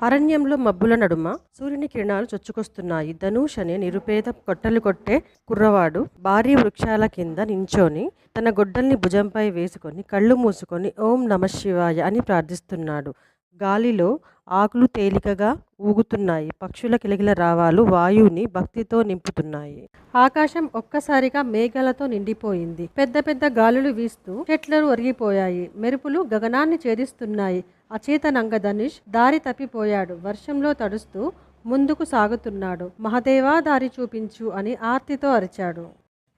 అరణ్యంలో మబ్బుల నడుమ సూర్యుని కిరణాలు చొచ్చుకొస్తున్నాయి. ధనుష్ అనే నిరుపేద కొట్టలు కొట్టే కుర్రవాడు భారీ వృక్షాల కింద నించొని తన గొడ్డల్ని భుజంపై వేసుకొని కళ్ళు మూసుకొని ఓం నమఃశివాయ అని ప్రార్థిస్తున్నాడు. గాలిలో ఆకులు తేలికగా ఊగుతున్నాయి. పక్షుల కిలకిల రావాలు వాయువుని భక్తితో నింపుతున్నాయి. ఆకాశం ఒక్కసారిగా మేఘాలతో నిండిపోయింది. పెద్ద పెద్ద గాలులు వీస్తూ చెట్లు ఒరిగిపోయాయి. మెరుపులు గగనాన్ని ఛేదిస్తున్నాయి. అచేతనంగా ధనుష్ దారి తప్పిపోయాడు. వర్షంలో తడుస్తూ ముందుకు సాగుతున్నాడు. మహదేవా దారి చూపించు అని ఆర్తితో అరిచాడు.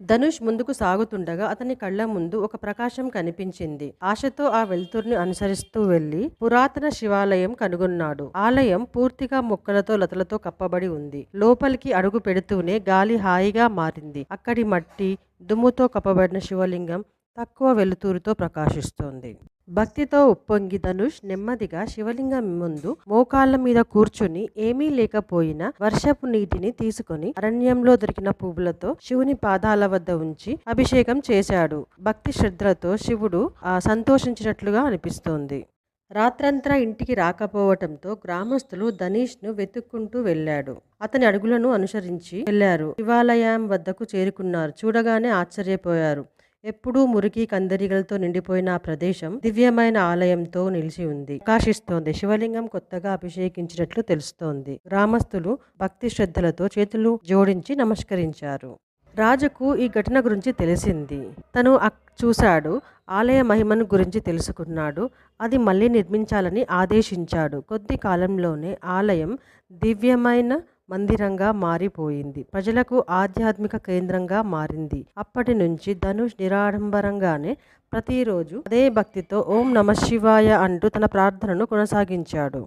ధనుష్ ముందుకు సాగుతుండగా అతని కళ్ళ ముందు ఒక ప్రకాశం కనిపించింది. ఆశతో ఆ వెలుతురుని అనుసరిస్తూ వెళ్లి పురాతన శివాలయం కనుగొన్నాడు. ఆలయం పూర్తిగా మొక్కలతో లతలతో కప్పబడి ఉంది. లోపలికి అడుగు పెడుతూనే గాలి హాయిగా మారింది. అక్కడి మట్టి దుమ్ముతో కప్పబడిన శివలింగం తక్కువ వెలుతురుతో ప్రకాశిస్తోంది. భక్తితో ఉప్పొంగి ధనుష్ నెమ్మదిగా శివలింగం ముందు మోకాళ్ళ మీద కూర్చుని ఏమీ లేకపోయినా వర్షపు నీటిని తీసుకొని అరణ్యంలో దొరికిన పువ్వులతో శివుని పాదాల వద్ద ఉంచి అభిషేకం చేశాడు. భక్తి శ్రద్ధలతో శివుడు సంతోషించినట్లుగా అనిపిస్తోంది. రాత్రంతా ఇంటికి రాకపోవటంతో గ్రామస్తులు ధనుష్ను వెతుక్కుంటూ వెళ్ళాడు. అతని అడుగులను అనుసరించి వెళ్లారు. శివాలయం వద్దకు చేరుకున్నారు. చూడగానే ఆశ్చర్యపోయారు. ఎప్పుడూ మురికి కందరిగలతో నిండిపోయిన ఆ ప్రదేశం దివ్యమైన ఆలయంతో నిలిచి ఉంది. ప్రకాశిస్తోంది. శివలింగం కొత్తగా అభిషేకించినట్లు తెలుస్తోంది. గ్రామస్తులు భక్తి శ్రద్ధలతో చేతులు జోడించి నమస్కరించారు. రాజుకు ఈ ఘటన గురించి తెలిసింది. తను చూశాడు. ఆలయ మహిమను గురించి తెలుసుకున్నాడు. అది మళ్ళీ నిర్మించాలని ఆదేశించాడు. కొద్ది కాలంలోనే ఆలయం దివ్యమైన మందిరంగా మారిపోయింది. ప్రజలకు ఆధ్యాత్మిక కేంద్రంగా మారింది. అప్పటి నుంచి ధనుష్ నిరాడంబరంగానే ప్రతిరోజు అదే భక్తితో ఓం నమఃశివాయ అంటూ తన ప్రార్థనను కొనసాగించాడు.